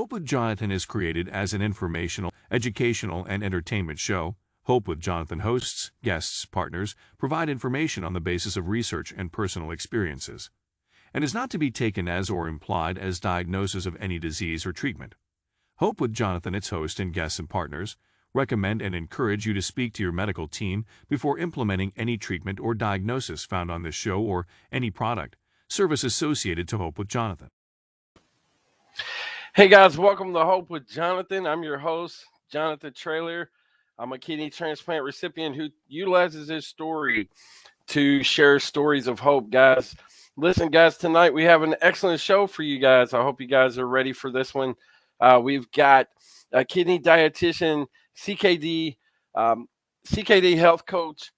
Hope with Jonathan is created as an informational, educational, and entertainment show. Hope with Jonathan hosts, guests, partners provide information on the basis of research and personal experiences, and is not to be taken as or implied as diagnosis of any disease or treatment. Hope with Jonathan, its host and guests and partners, recommend and encourage you to speak to your medical team before implementing any treatment or diagnosis found on this show or any product, service associated to Hope with Jonathan. Hey guys, welcome to Hope with Jonathan. I'm your host, Jonathan Traylor. I'm a kidney transplant recipient who utilizes his story to share stories of hope, guys. Listen, guys, tonight we have an excellent show for you guys. I hope you guys are ready for this one. We've got a kidney dietitian, CKD health coach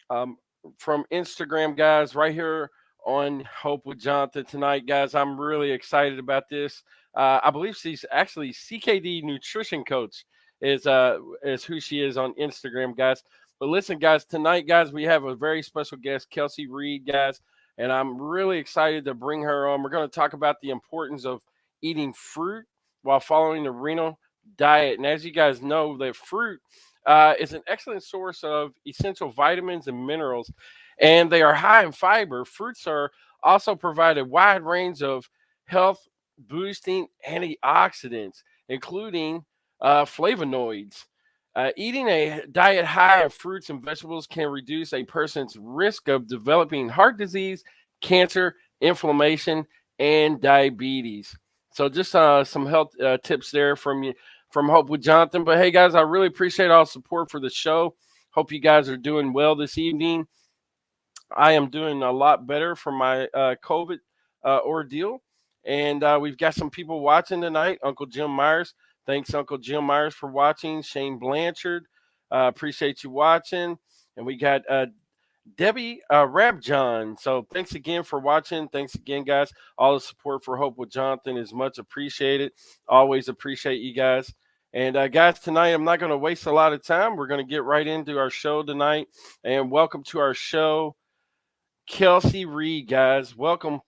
from Instagram, guys, right here on Hope with Jonathan tonight, guys. I'm really excited about this. I believe she's actually CKD nutrition coach is who she is on Instagram, guys. But listen, guys, tonight, guys, we have a very special guest, Kellsey Reed, guys, and I'm really excited to bring her on. We're going to talk about the importance of eating fruit while following the renal diet. And as you guys know, the fruit is an excellent source of essential vitamins and minerals, and they are high in fiber. Fruits are also provide a wide range of health boosting antioxidants, including flavonoids. Eating a diet high in fruits and vegetables can reduce a person's risk of developing heart disease, cancer, inflammation, and diabetes. So just some health tips there from Hope with Jonathan. But hey, guys, I really appreciate all the support for the show. Hope you guys are doing well this evening. I am doing a lot better from my COVID ordeal. And we've got some people watching tonight. Uncle Jim Myers. Thanks, Uncle Jim Myers, for watching. Shane Blanchard. Appreciate you watching. And we got Debbie Rabjohn. So thanks again for watching. Thanks again, guys. All the support for Hope with Jonathan is much appreciated. Always appreciate you guys. And guys, tonight I'm not going to waste a lot of time. We're going to get right into our show tonight. And welcome to our show, Kellsey Reed, guys. Welcome.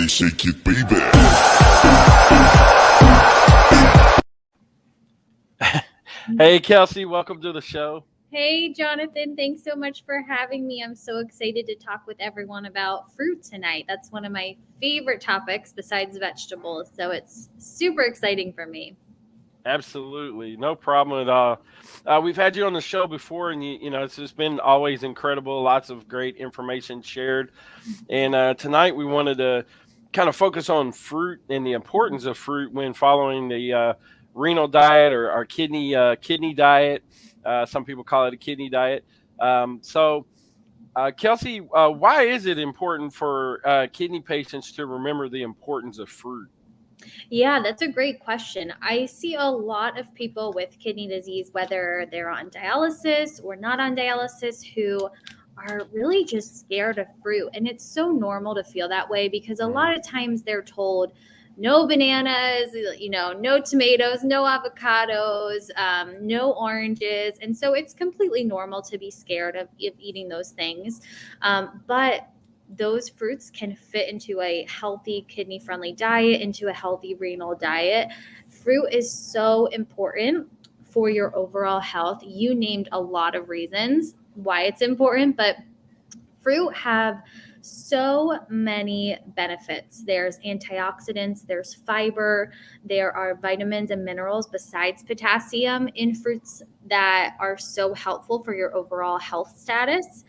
Shake it, baby. Hey, Kellsey, welcome to the show. Hey, Jonathan, thanks so much for having me. I'm so excited to talk with everyone about fruit tonight. That's one of my favorite topics besides vegetables, so it's super exciting for me. Absolutely. No problem at all. We've had you on the show before, and you know, it's just been always incredible. Lots of great information shared. And tonight we wanted to kind of focus on fruit and the importance of fruit when following the renal diet or our kidney diet. Some people call it a kidney diet. Kellsey, why is it important for kidney patients to remember the importance of fruit? Yeah, that's a great question. I see a lot of people with kidney disease, whether they're on dialysis or not on dialysis, who are really just scared of fruit. And it's so normal to feel that way because a lot of times they're told no bananas, no tomatoes, no avocados, no oranges. And so it's completely normal to be scared of eating those things. But those fruits can fit into a healthy kidney-friendly diet, into a healthy renal diet. Fruit is so important for your overall health. You named a lot of reasons why it's important, but fruit have so many benefits. There's antioxidants, there's fiber, there are vitamins and minerals besides potassium in fruits that are so helpful for your overall health status.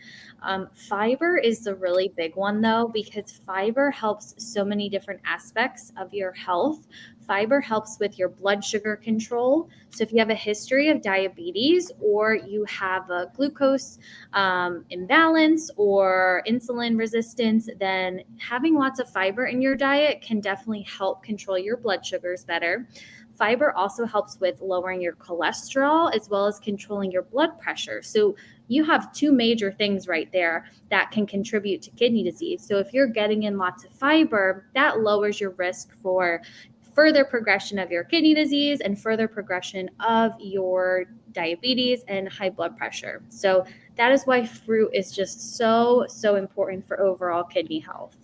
Fiber is the really big one though, because fiber helps so many different aspects of your health. Fiber helps with your blood sugar control. So if you have a history of diabetes or you have a glucose imbalance or insulin resistance, then having lots of fiber in your diet can definitely help control your blood sugars better. Fiber also helps with lowering your cholesterol as well as controlling your blood pressure. So you have two major things right there that can contribute to kidney disease. So if you're getting in lots of fiber, that lowers your risk for further progression of your kidney disease and further progression of your diabetes and high blood pressure. So that is why fruit is just so important for overall kidney health.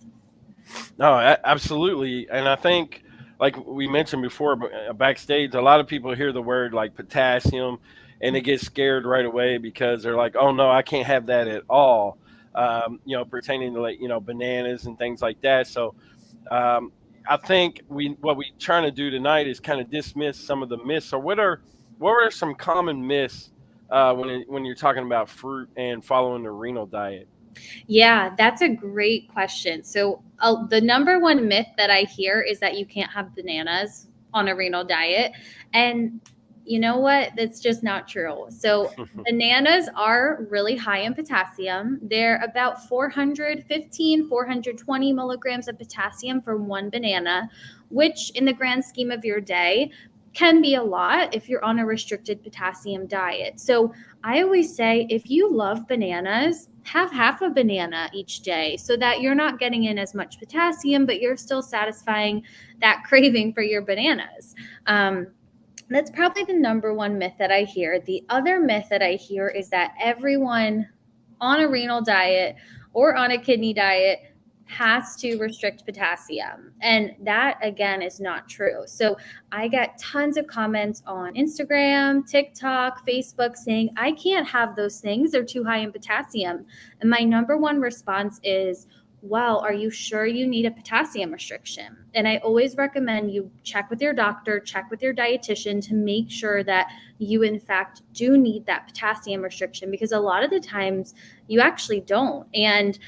No, absolutely. And I think, like we mentioned before, backstage, a lot of people hear the word like potassium and they get scared right away because they're like, oh no, I can't have that at all. Pertaining to like, bananas and things like that. So, I think what we trying to do tonight is kind of dismiss some of the myths. Or what are some common myths when you're talking about fruit and following the renal diet? Yeah, that's a great question. So, the number one myth that I hear is that you can't have bananas on a renal diet. And you know what? That's just not true. So, bananas are really high in potassium. They're about 420 milligrams of potassium for one banana, which in the grand scheme of your day can be a lot if you're on a restricted potassium diet. So, I always say if you love bananas, have half a banana each day so that you're not getting in as much potassium, but you're still satisfying that craving for your bananas. That's probably the number one myth that I hear. The other myth that I hear is that everyone on a renal diet or on a kidney diet has to restrict potassium. And that, again, is not true. So I get tons of comments on Instagram, TikTok, Facebook saying, I can't have those things. They're too high in potassium. And my number one response is, well, are you sure you need a potassium restriction? And I always recommend you check with your doctor, check with your dietitian to make sure that you, in fact, do need that potassium restriction, because a lot of the times you actually don't. And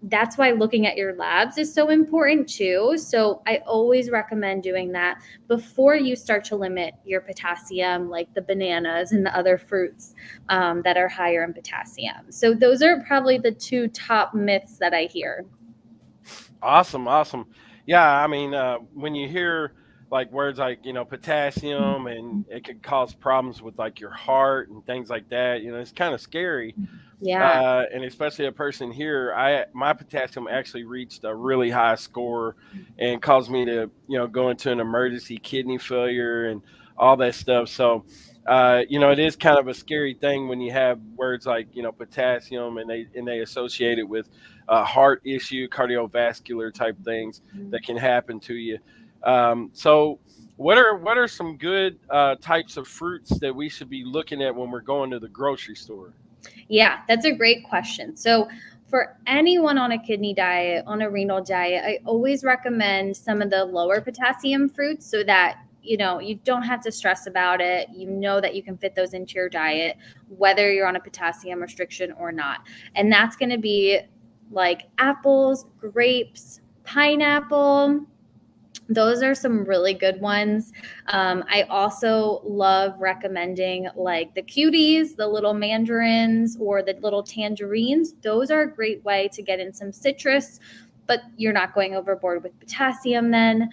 that's why looking at your labs is so important too. So I always recommend doing that before you start to limit your potassium, like the bananas and the other fruits that are higher in potassium. So those are probably the two top myths that I hear. Awesome, awesome. Yeah, I mean, when you hear like words like potassium and it could cause problems with like your heart and things like that, it's kind of scary. Yeah. And especially a person here, my potassium actually reached a really high score and caused me to go into an emergency kidney failure and all that stuff. So it is kind of a scary thing when you have words like potassium and they associate it with heart issue, cardiovascular type things that can happen to you. So what are some good types of fruits that we should be looking at when we're going to the grocery store? Yeah, that's a great question. So for anyone on a kidney diet, on a renal diet, I always recommend some of the lower potassium fruits so that you don't have to stress about it. You know that you can fit those into your diet, whether you're on a potassium restriction or not. And that's going to be like apples, grapes, pineapple. Those are some really good ones. I also love recommending like the cuties, the little mandarins, or the little tangerines. Those are a great way to get in some citrus, but you're not going overboard with potassium then.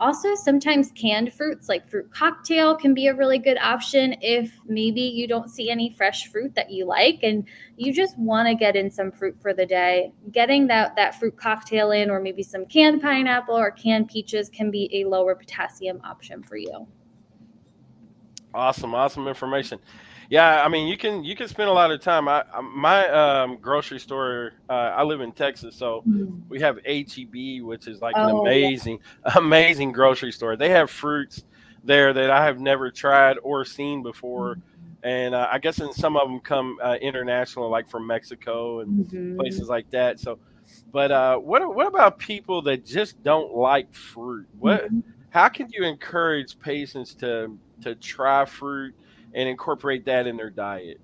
Also, sometimes canned fruits like fruit cocktail can be a really good option if maybe you don't see any fresh fruit that you like and you just want to get in some fruit for the day. Getting that fruit cocktail in, or maybe some canned pineapple or canned peaches, can be a lower potassium option for you. Awesome information. Yeah, I mean, you can spend a lot of time. My grocery store. I live in Texas, so we have HEB, which is like an amazing grocery store. They have fruits there that I have never tried or seen before, and I guess in some of them come international, like from Mexico and places like that. So, but what about people that just don't like fruit? How can you encourage patients to try fruit and incorporate that in their diet?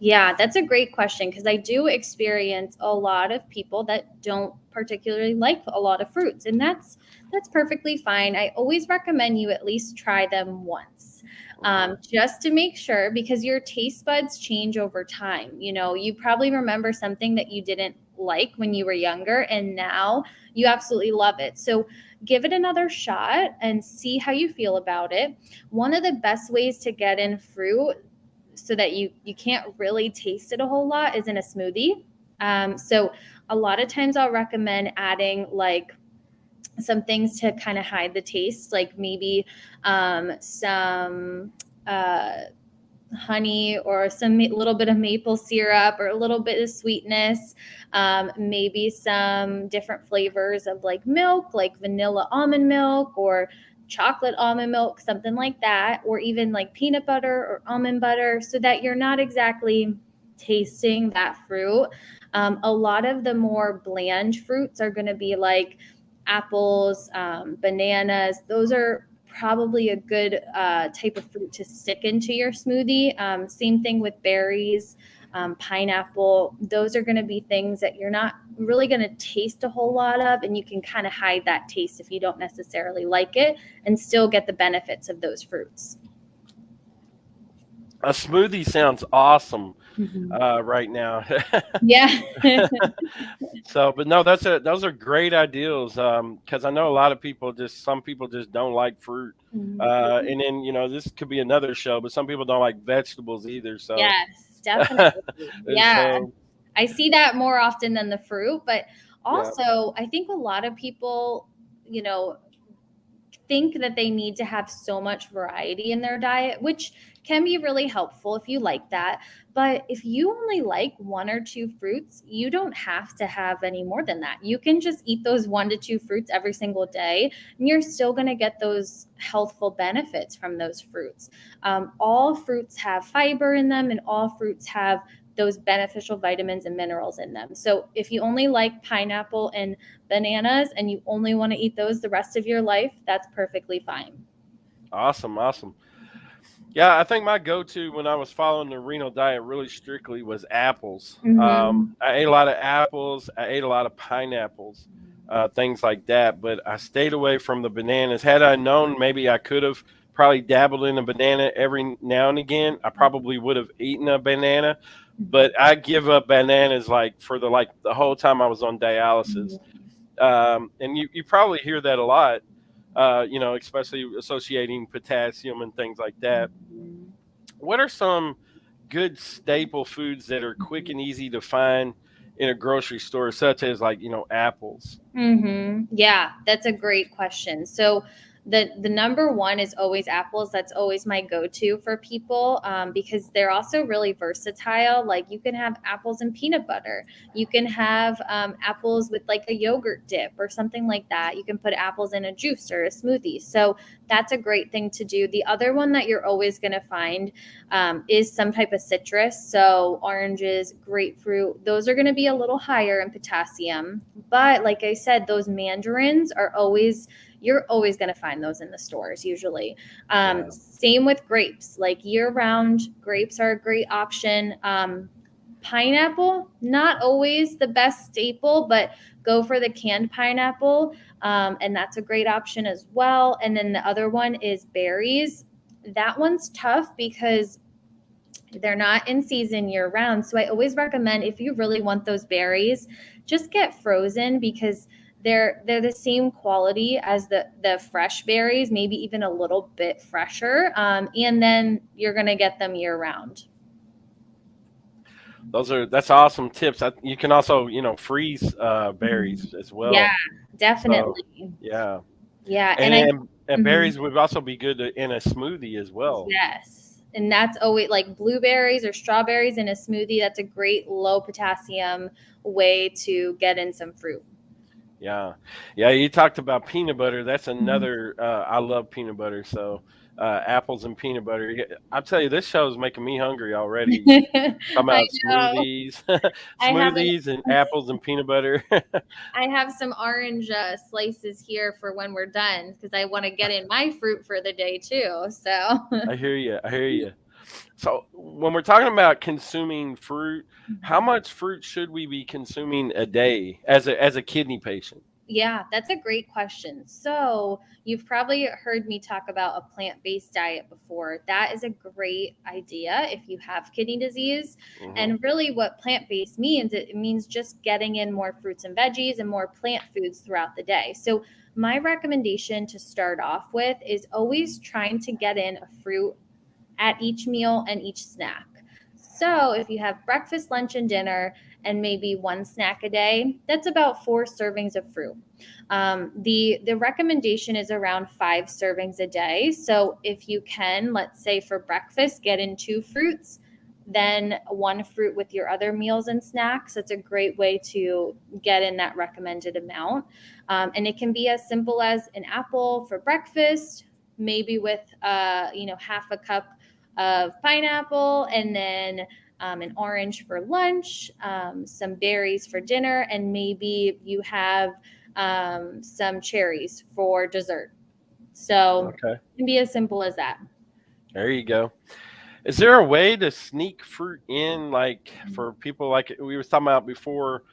Yeah, that's a great question because I do experience a lot of people that don't particularly like a lot of fruits, and that's perfectly fine. I always recommend you at least try them once, just to make sure because your taste buds change over time. You know, you probably remember something that you didn't like when you were younger, and now you absolutely love it. So give it another shot and see how you feel about it. One of the best ways to get in fruit so that you can't really taste it a whole lot is in a smoothie. So a lot of times I'll recommend adding like some things to kind of hide the taste, like maybe some honey or some little bit of maple syrup or a little bit of sweetness, maybe some different flavors of like milk, like vanilla almond milk or chocolate almond milk, something like that, or even like peanut butter or almond butter, so that you're not exactly tasting that fruit. A lot of the more bland fruits are going to be like apples, bananas. Those are probably a good type of fruit to stick into your smoothie. Same thing with berries, pineapple. Those are going to be things that you're not really going to taste a whole lot of, and you can kind of hide that taste if you don't necessarily like it and still get the benefits of those fruits. A smoothie sounds awesome right now. Yeah. So, but no, those are great ideals because I know a lot of people some people just don't like fruit, and then this could be another show, but some people don't like vegetables either. So Yes, definitely. Yeah. so I see that more often than the fruit, but yeah, also I think a lot of people, you know, think that they need to have so much variety in their diet, which can be really helpful if you like that. But if you only like one or two fruits, you don't have to have any more than that. You can just eat those 1 to 2 fruits every single day, and you're still going to get those healthful benefits from those fruits. All fruits have fiber in them, and all fruits have those beneficial vitamins and minerals in them. So if you only like pineapple and bananas and you only want to eat those the rest of your life, that's perfectly fine. awesome. Yeah, I think my go-to when I was following the renal diet really strictly was apples. I ate a lot of apples. I ate a lot of pineapples, things like that. But I stayed away from the bananas. Had I known, maybe I could have probably dabbled in a banana every now and again. I probably would have eaten a banana, but I give up bananas like for the whole time I was on dialysis. And you probably hear that a lot. Especially associating potassium and things like that. What are some good staple foods that are quick and easy to find in a grocery store, such as apples? Yeah, that's a great question. So the number one is always apples. That's always my go-to for people because they're also really versatile. Like you can have apples and peanut butter. You can have apples with like a yogurt dip or something like that. You can put apples in a juice or a smoothie. So that's a great thing to do. The other one that you're always going to find is some type of citrus. So oranges, grapefruit, those are going to be a little higher in potassium. But like I said, those mandarins you're always going to find those in the stores usually. Same with grapes, like year round grapes are a great option. Pineapple, not always the best staple, but go for the canned pineapple. And that's a great option as well. And then the other one is berries. That one's tough because they're not in season year round. So I always recommend if you really want those berries, just get frozen because they're the same quality as the fresh berries, maybe even a little bit fresher. And then you're going to get them year round. That's awesome tips. You can also freeze berries as well. Yeah, definitely. So, yeah. Yeah, And berries would also be good in a smoothie as well. Yes. And that's always like blueberries or strawberries in a smoothie. That's a great low potassium way to get in some fruit. Yeah. You talked about peanut butter. That's another. I love peanut butter. So apples and peanut butter. I'll tell you, this show is making me hungry already. Talking about smoothies, and apples and peanut butter. I have some orange slices here for when we're done because I want to get in my fruit for the day too. So I hear you. So when we're talking about consuming fruit, how Mhm. much fruit should we be consuming a day as a kidney patient? Yeah, that's a great question. So, you've probably heard me talk about a plant-based diet before. That is a great idea if you have kidney disease. Hmm. And really, what plant-based means, it means just getting in more fruits and veggies and more plant foods throughout the day. So, my recommendation to start off with is always trying to get in a fruit at each meal and each snack. So if you have breakfast, lunch, and dinner, and maybe one snack a day, that's about 4 servings of fruit. The recommendation is around 5 servings a day. So if you can, let's say for breakfast, get in 2 fruits, then 1 fruit with your other meals and snacks. That's a great way to get in that recommended amount. And it can be as simple as an apple for breakfast, maybe with half a cup of pineapple, and then an orange for lunch, some berries for dinner, and maybe you have some cherries for dessert. So Okay, it can be as simple as that. there you go. Is there a way to sneak fruit in, like for people like we were talking about before,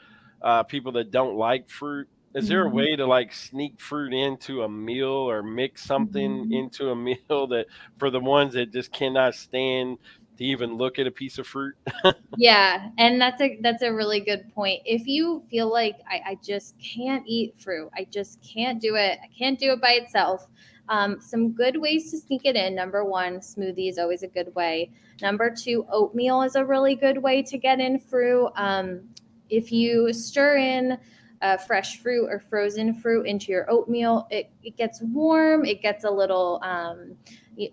people that don't like fruit? Is there a Mhm. way to like sneak fruit into a meal or mix something Mhm. into a meal that for the ones that just cannot stand to even look at a piece of fruit? Yeah, and that's a really good point. If you feel like I just can't eat fruit, I just can't do it, I can't do it by itself. Some good ways to sneak it in. Number one, smoothie is always a good way. Number two, oatmeal is a really good way to get in fruit. If you stir in fresh fruit or frozen fruit into your oatmeal, it gets warm. It gets a little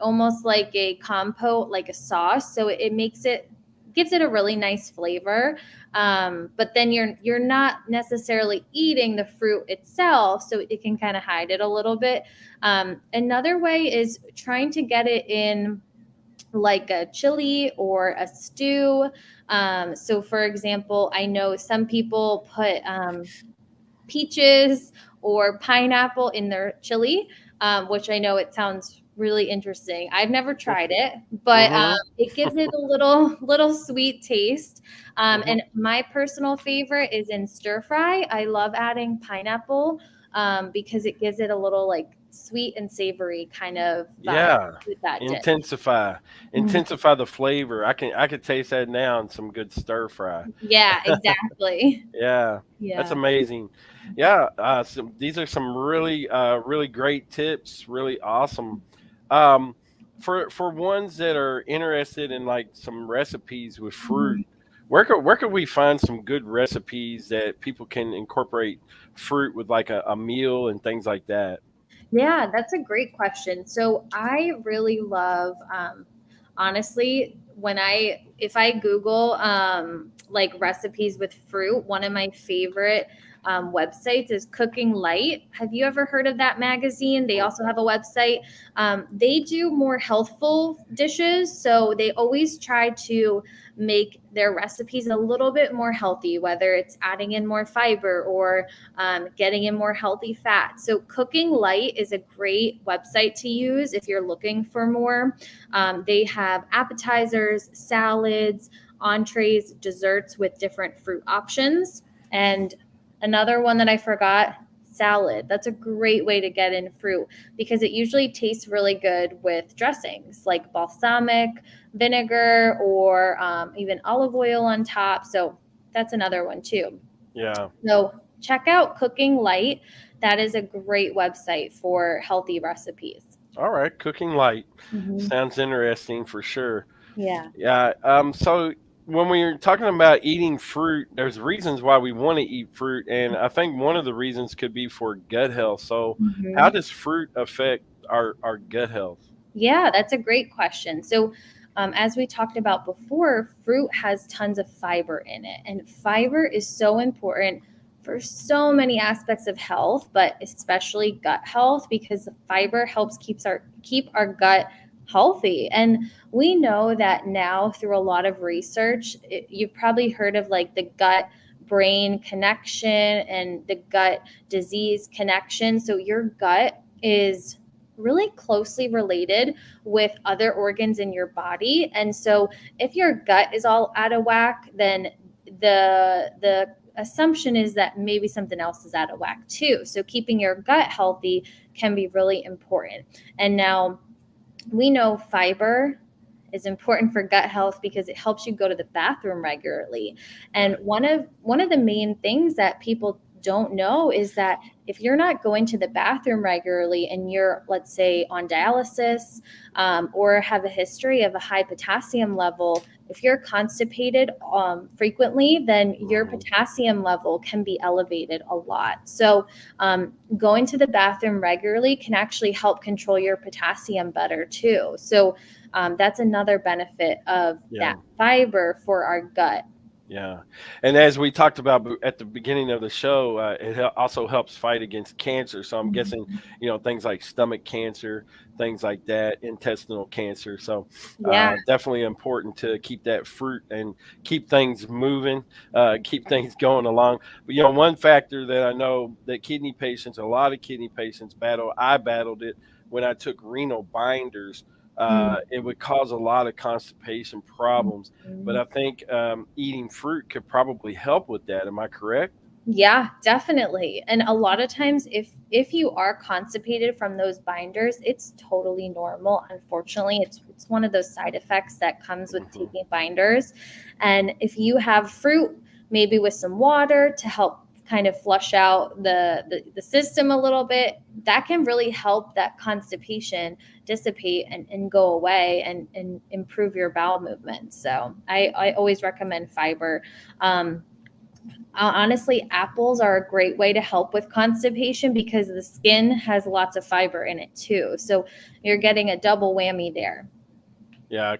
almost like a compote, like a sauce. So it makes it gives it a really nice flavor. But then you're not necessarily eating the fruit itself, so it can kind of hide it a little bit. Another way is trying to get it in like a chili or a stew. So, for example, I know some people put peaches or pineapple in their chili, which I know it sounds really interesting. I've never tried it, but Hmm. it gives it a little sweet taste. Hmm. And my personal favorite is in stir fry. I love adding pineapple because it gives it a little like sweet and savory kind of vibe Yeah, with that dish. intensify, Mhm. intensify the flavor. I can taste that now in some good stir fry. Yeah, exactly. Yeah, that's Yeah. amazing. Yeah, these are some really, really great tips. Really awesome. Um, for ones that are interested in like some recipes with fruit, Mhm. where could we find some good recipes that people can incorporate fruit with like a meal and things like that? Yeah, that's a great question. So I really love, honestly, if I Google like recipes with fruit, one of my favorite websites is Cooking Light. Have you ever heard of that magazine? They also have a website. They do more healthful dishes, so they always try to make their recipes a little bit more healthy, whether it's adding in more fiber or getting in more healthy fat. So, Cooking Light is a great website to use if you're looking for more. They have appetizers, salads, entrees, desserts with different fruit options. And another one that I forgot, salad. That's a great way to get in fruit because it usually tastes really good with dressings like balsamic vinegar or even olive oil on top. So that's another one too. Yeah. So check out Cooking Light. That is a great website for healthy recipes. All right, cooking light Hmm. sounds interesting for sure. Yeah. Yeah. So when we're talking about eating fruit, there's reasons why we want to eat fruit, and I think one of the reasons could be for gut health. So, how Hmm. does fruit affect our gut health? Yeah, that's a great question. So, as we talked about before, fruit has tons of fiber in it, and fiber is so important for so many aspects of health, but especially gut health because the fiber helps keep our gut healthy. And we know that now through a lot of research, you've probably heard of like the gut brain connection and the gut disease connection. So your gut is really closely related with other organs in your body. And so if your gut is all out of whack, then the assumption is that maybe something else is out of whack too. So keeping your gut healthy can be really important. And now we know fiber is important for gut health because it helps you go to the bathroom regularly. And one of the main things that people don't know is that if you're not going to the bathroom regularly and you're, let's say, on dialysis or have a history of a high potassium level, if you're constipated frequently, then your potassium level can be elevated a lot. So going to the bathroom regularly can actually help control your potassium better too. So that's another benefit of that fiber for our gut. Yeah. And as we talked about at the beginning of the show, it also helps fight against cancer. So I'm guessing, things like stomach cancer, things like that, intestinal cancer. So definitely important to keep that fruit and keep things moving, keep things going along. But, one factor that I know that a lot of kidney patients I battled it when I took renal binders. It would cause a lot of constipation problems, but I think eating fruit could probably help with that. Am I correct? Yeah, definitely. And a lot of times if you are constipated from those binders, it's totally normal. Unfortunately, it's one of those side effects that comes with taking binders. And if you have fruit, maybe with some water to help kind of flush out the system a little bit, that can really help that constipation dissipate and go away and improve your bowel movement. So I always recommend fiber. Honestly, apples are a great way to help with constipation because the skin has lots of fiber in it too. So you're getting a double whammy there. Yeah,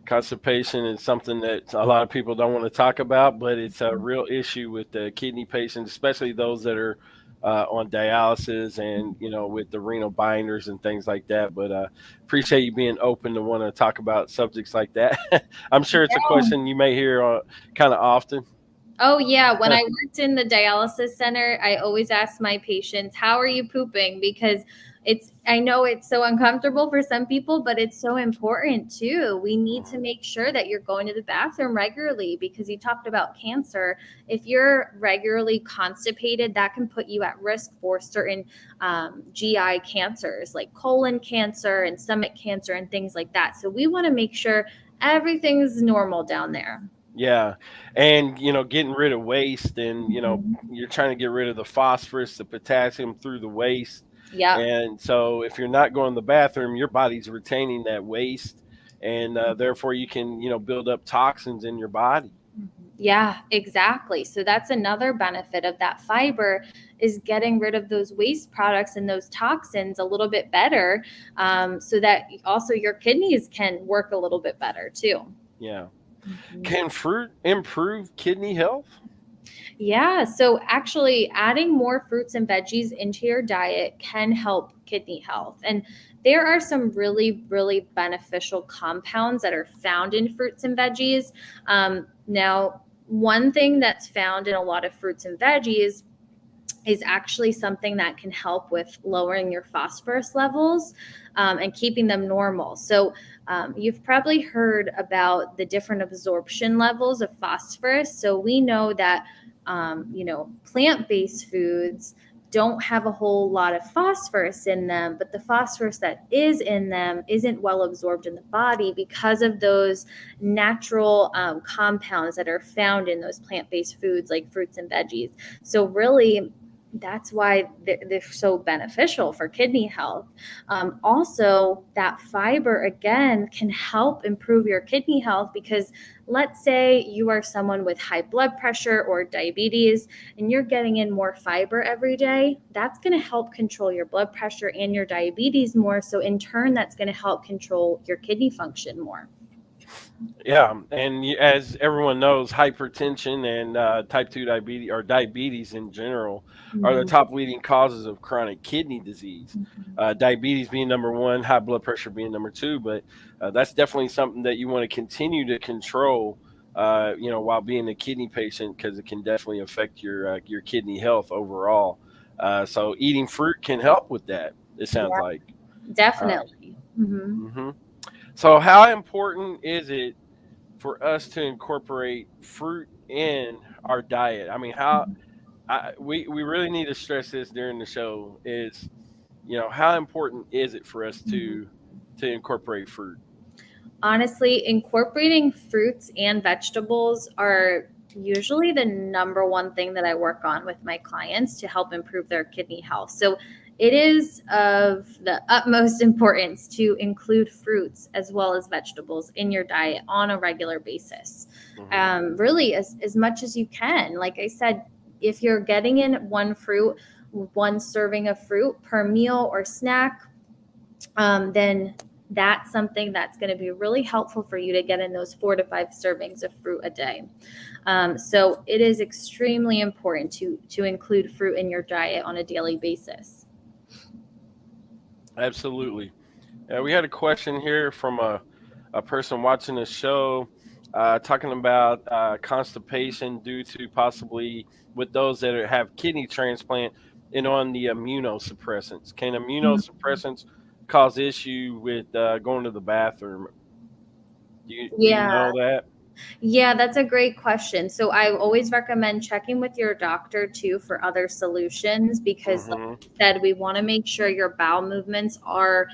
constipation is something that a lot of people don't want to talk about, but it's a real issue with the kidney patients, especially those that are on dialysis and, with the renal binders and things like that. But appreciate you being open to want to talk about subjects like that. I'm sure it's a question you may hear kind of often. Oh, yeah. When I worked in the dialysis center, I always asked my patients, how are you pooping? Because I know it's so uncomfortable for some people, but it's so important too. We need to make sure that you're going to the bathroom regularly because you talked about cancer. If you're regularly constipated, that can put you at risk for certain GI cancers like colon cancer and stomach cancer and things like that. So we want to make sure everything's normal down there. Yeah. And, getting rid of waste and, you're trying to get rid of the phosphorus, the potassium through the waste. Yeah. And so if you're not going to the bathroom, your body's retaining that waste. And therefore you can, build up toxins in your body. Yeah, exactly. So that's another benefit of that fiber is getting rid of those waste products and those toxins a little bit better so that also your kidneys can work a little bit better too. Yeah. Can fruit improve kidney health? Yeah, so actually adding more fruits and veggies into your diet can help kidney health. And there are some really, really beneficial compounds that are found in fruits and veggies. Now, one thing that's found in a lot of fruits and veggies is actually something that can help with lowering your phosphorus levels and keeping them normal. So you've probably heard about the different absorption levels of phosphorus. So we know that, plant-based foods don't have a whole lot of phosphorus in them, but the phosphorus that is in them isn't well absorbed in the body because of those natural compounds that are found in those plant-based foods like fruits and veggies. So really, that's why they're so beneficial for kidney health. Also, that fiber, again, can help improve your kidney health because let's say you are someone with high blood pressure or diabetes and you're getting in more fiber every day, that's going to help control your blood pressure and your diabetes more. So in turn, that's going to help control your kidney function more. Yeah, and as everyone knows, hypertension and type 2 diabetes or diabetes in general are the top leading causes of chronic kidney disease. Diabetes being number one, high blood pressure being number two, but that's definitely something that you want to continue to control, while being a kidney patient because it can definitely affect your kidney health overall. So eating fruit can help with that, it sounds like. Definitely. Hmm. Hmm. So, how important is it for us to incorporate fruit in our diet? I mean, we really need to stress this during the show is, how important is it for us to incorporate fruit? Honestly, incorporating fruits and vegetables are usually the number one thing that I work on with my clients to help improve their kidney health. So it is of the utmost importance to include fruits as well as vegetables in your diet on a regular basis. Hmm. Really, as much as you can. Like I said, if you're getting in one serving of fruit per meal or snack, then that's something that's going to be really helpful for you to get in those 4 to 5 servings of fruit a day. So it is extremely important to include fruit in your diet on a daily basis. Absolutely. We had a question here from a person watching the show talking about constipation due to possibly with those that have kidney transplant and on the immunosuppressants. Can immunosuppressants cause issue with going to the bathroom? Do you Yeah. know that? Yeah, that's a great question. So I always recommend checking with your doctor too for other solutions because, like Hmm. you said, we want to make sure your bowel movements are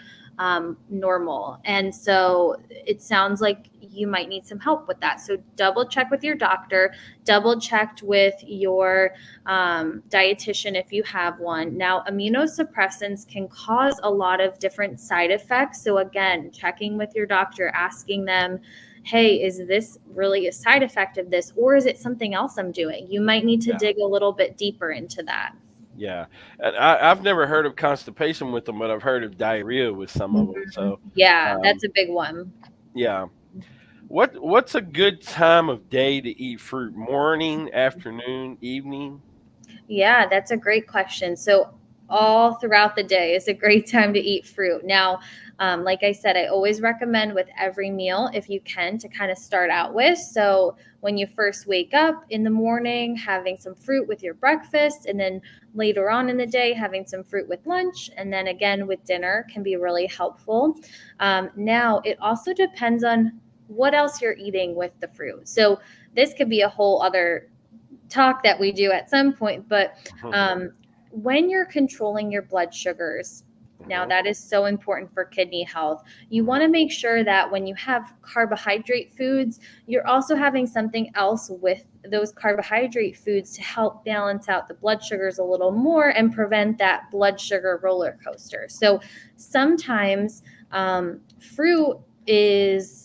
normal. And so it sounds like you might need some help with that. So double check with your doctor, double checked with your dietitian if you have one. Now, immunosuppressants can cause a lot of different side effects. So again, checking with your doctor, asking them, hey, is this really a side effect of this, or is it something else I'm doing? You might need to Yeah. dig a little bit deeper into that. Yeah. And I've never heard of constipation with them, but I've heard of diarrhea with some of them. So, Yeah, um, that's a big one. yeah. What's a good time of day to eat fruit? Morning, afternoon, evening? Yeah, that's a great question. So, all throughout the day is a great time to eat fruit. Now, like I said, I always recommend with every meal, if you can, to kind of start out with. So, when you first wake up in the morning, having some fruit with your breakfast, and then later on in the day, having some fruit with lunch, and then again with dinner can be really helpful. Now, it also depends on what else you're eating with the fruit. So, this could be a whole other talk that we do at some point, but when you're controlling your blood sugars, now Mhm, that is so important for kidney health. You want mhm. to make sure that when you have carbohydrate foods, you're also having something else with those carbohydrate foods to help balance out the blood sugars a little more and prevent that blood sugar roller coaster. So sometimes fruit is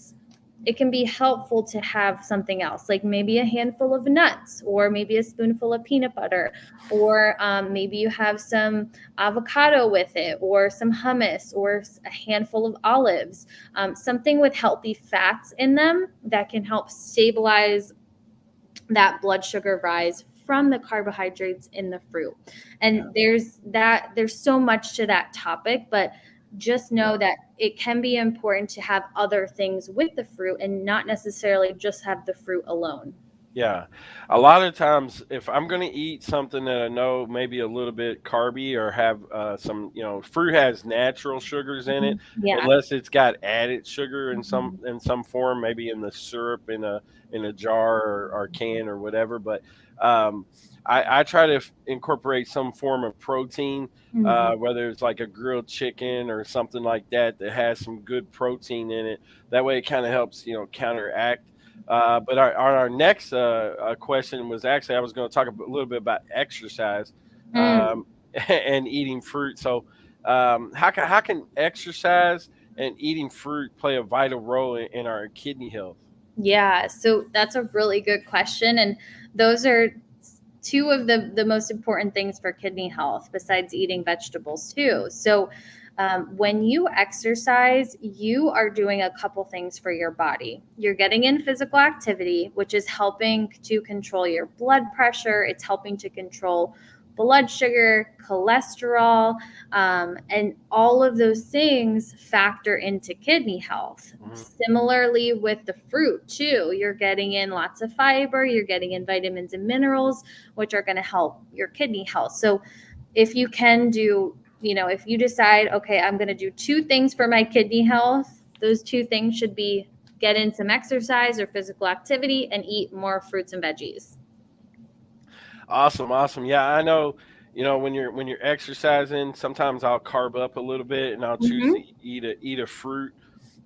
it can be helpful to have something else, like maybe a handful of nuts, or maybe a spoonful of peanut butter, or maybe you have some avocado with it, or some hummus, or a handful of olives, something with healthy fats in them that can help stabilize that blood sugar rise from the carbohydrates in the fruit. Yeah, And there's so much to that topic, but just yeah. know that it can be important to have other things with the fruit and not necessarily just have the fruit alone. Yeah. A lot of times, if I'm going to eat something that I know maybe a little bit carby or have some, fruit has natural sugars in it, Yeah. unless it's got added sugar in some Mhm. in some form, maybe in the syrup in a jar or can or whatever. But um, I try to incorporate some form of protein, Mhm. whether it's like a grilled chicken or something like that that has some good protein in it. That way, it kind of helps counteract but our next question was actually I was going to talk a little bit about exercise Mm. um, and eating fruit. So how can exercise and eating fruit play a vital role in our kidney health? Yeah, so that's a really good question. And those are two of the most important things for kidney health, besides eating vegetables, too. So, when you exercise, you are doing a couple things for your body. You're getting in physical activity, which is helping to control your blood pressure, it's helping to control blood sugar, cholesterol, and all of those things factor into kidney health. Mhm. Similarly, with the fruit, too, you're getting in lots of fiber, you're getting in vitamins and minerals, which are going to help your kidney health. So, if you can do if you decide, okay, I'm going to do 2 things for my kidney health, those 2 things should be get in some exercise or physical activity and eat more fruits and veggies. Awesome. Yeah, I know. When you're exercising, sometimes I'll carb up a little bit, and I'll choose to Mhm. eat a fruit.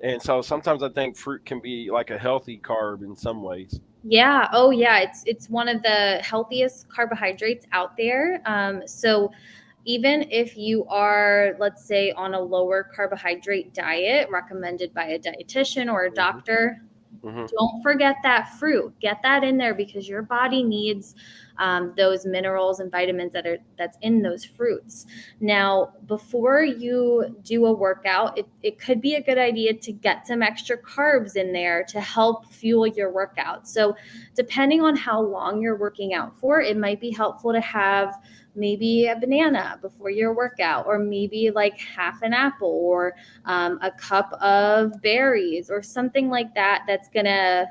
And so sometimes I think fruit can be like a healthy carb in some ways. Yeah. Oh, yeah. It's one of the healthiest carbohydrates out there. So even if you are, let's say, on a lower carbohydrate diet recommended by a dietitian or a Hmm. doctor, Hmm. don't forget that fruit. Get that in there because your body needs those minerals and vitamins that's in those fruits. Now, before you do a workout, it could be a good idea to get some extra carbs in there to help fuel your workout. So, depending on how long you're working out for, it might be helpful to have maybe a banana before your workout, or maybe like half an apple, or a cup of berries, or something like that that's going to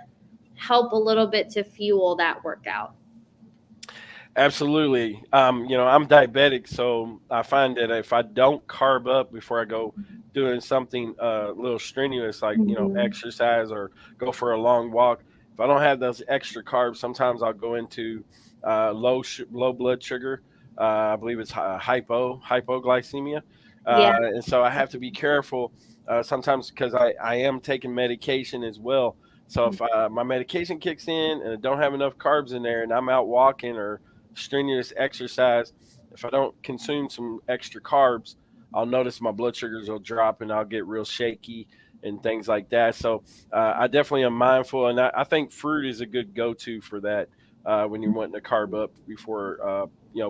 help a little bit to fuel that workout. Absolutely. I'm diabetic, so I find that if I don't carb up before I go doing something a little strenuous, like Mhm. exercise or go for a long walk, if I don't have those extra carbs, sometimes I'll go into low blood sugar. I believe it's hypoglycemia, Yeah. and so I have to be careful sometimes because I am taking medication as well. So if my medication kicks in and I don't have enough carbs in there, and I'm out walking or strenuous exercise, if I don't consume some extra carbs, I'll notice my blood sugars will drop and I'll get real shaky and things like that. So I definitely am mindful, and I think fruit is a good go-to for that when you're wanting to carb up before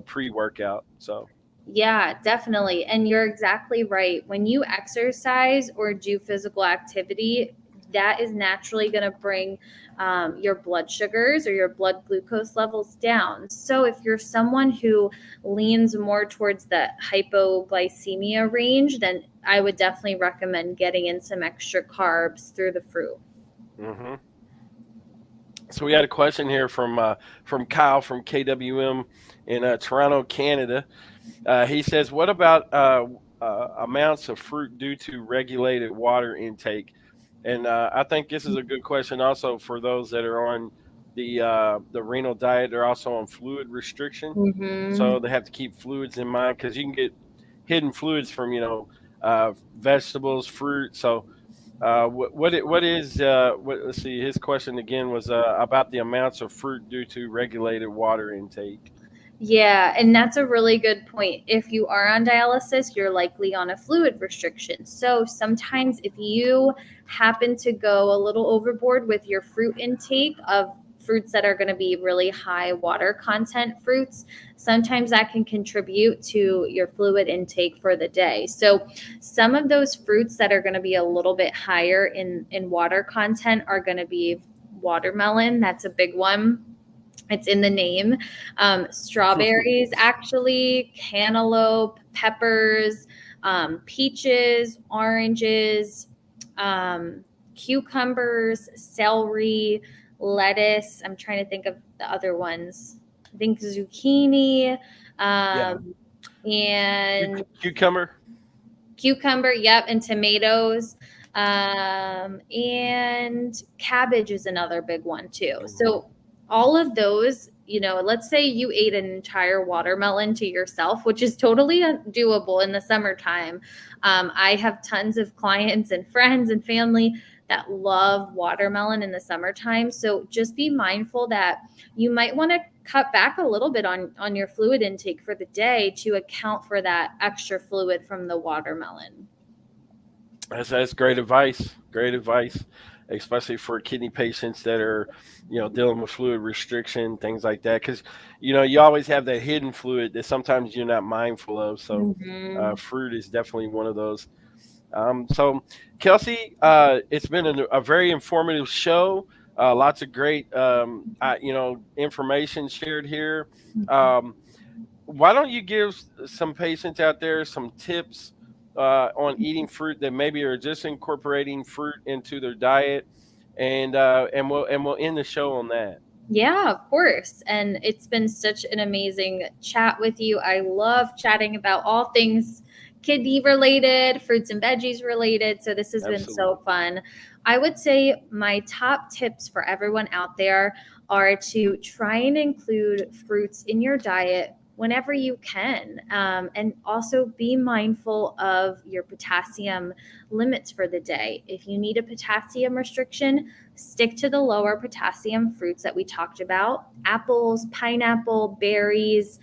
pre-workout. So Yeah, definitely. And you're exactly right. When you exercise or do physical activity, that is naturally going to bring your blood sugars or your blood glucose levels down. So, if you're someone who leans more towards the hypoglycemia range, then I would definitely recommend getting in some extra carbs through the fruit. hmm so we had a question here from Kyle from KWM in Toronto, Canada. He says, "What about amounts of fruit due to regulated water intake?" And I think this is a good question also for those that are on the renal diet. They're also on fluid restriction, Mm-hmm. so they have to keep fluids in mind because you can get hidden fluids from vegetables, fruit. So what is let's see. His question again was about the amounts of fruit due to regulated water intake. Yeah, and that's a really good point. If you are on dialysis, you're likely on a fluid restriction. So sometimes if you happen to go a little overboard with your fruit intake of fruits that are going to be really high water content fruits, sometimes that can contribute to your fluid intake for the day. So some of those fruits that are going to be a little bit higher in water content are going to be watermelon. That's a big one. It's in the name. Strawberries, actually, cantaloupe, peppers, peaches, oranges, um, cucumbers, celery, lettuce. I'm trying to think of the other ones. I think zucchini, Yeah, and cucumber. cucumber, yep, and tomatoes. And cabbage is another big one too. Mhm. So all of those, let's say you ate an entire watermelon to yourself, which is totally doable in the summertime. I have tons of clients and friends and family that love watermelon in the summertime. So just be mindful that you might want to cut back a little bit on your fluid intake for the day to account for that extra fluid from the watermelon. That's great advice. Great advice, especially for kidney patients that are, dealing with fluid restriction, things like that. Because you always have that hidden fluid that sometimes you're not mindful of. So, Mm-hmm. fruit is definitely one of those. So, Kelsey, it's been a very informative show. Lots of great, information shared here. Um, why don't you give some patients out there some tips on eating fruit that maybe are just incorporating fruit into their diet, and we'll end the show on that. Yeah, of course. And it's been such an amazing chat with you. I love chatting about all things kidney related, fruits and veggies related. So this has been so fun. I would say my top tips for everyone out there are to try and include fruits in your diet whenever you can. And also be mindful of your potassium limits for the day. If you need a potassium restriction, stick to the lower potassium fruits that we talked about: apples, pineapple, berries,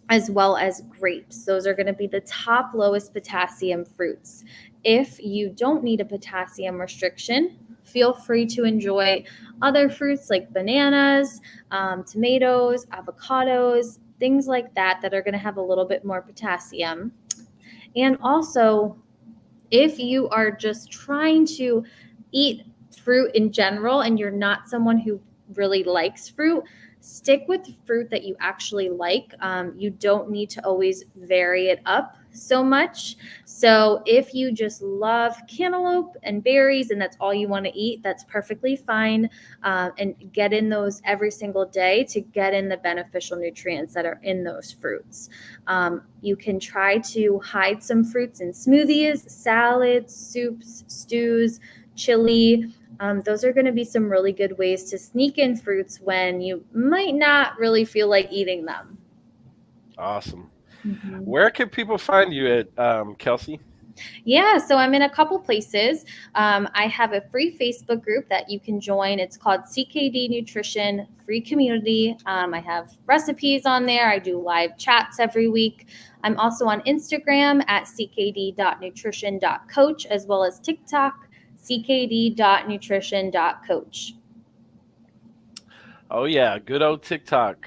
as well as grapes. Those are going to be the top lowest potassium fruits. If you don't need a potassium restriction, feel free to enjoy other fruits like bananas, tomatoes, avocados, things like that that are going to have a little bit more potassium. And also, if you are just trying to eat fruit in general and you're not someone who really likes fruit, stick with fruit that you actually like. You don't need to always vary it up so much. So if you just love cantaloupe and berries and that's all you want to eat, that's perfectly fine. And get in those every single day to get in the beneficial nutrients that are in those fruits. You can try to hide some fruits in smoothies, salads, soups, stews, chili. Those are going to be some really good ways to sneak in fruits when you might not really feel like eating them. Awesome. Mm-hmm. Where can people find you at, Kelsey? Yeah, so I'm in a couple places. I have a free Facebook group that you can join. It's called CKD Nutrition Free Community. I have recipes on there. I do live chats every week. I'm also on Instagram at ckd.nutrition.coach, as well as TikTok, ckd.nutrition.coach. Oh yeah, good old TikTok.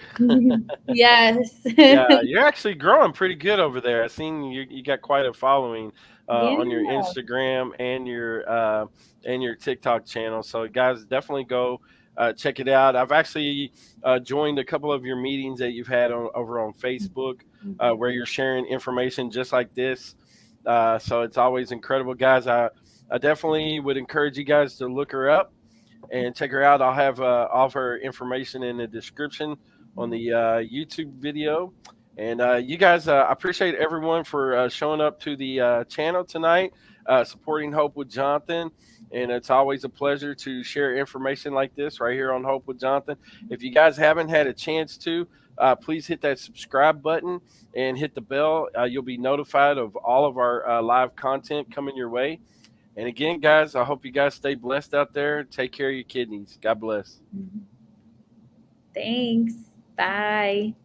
Yes. Yeah, you're actually growing pretty good over there. I seen you got quite a following on your Yeah. Instagram and your TikTok channel. So guys, definitely go check it out. I've actually joined a couple of your meetings that you've had over on Facebook where you're sharing information just like this. So it's always incredible, guys. I definitely would encourage you guys to look her up and check her out. I'll have all of her information in the description on the YouTube video. And you guys, I appreciate everyone for showing up to the channel tonight, supporting Hope with Jonathan. And it's always a pleasure to share information like this right here on Hope with Jonathan. If you guys haven't had a chance to, please hit that subscribe button and hit the bell. You'll be notified of all of our live content coming your way. And again, guys, I hope you guys stay blessed out there. Take care of your kidneys. God bless. Thanks. Bye.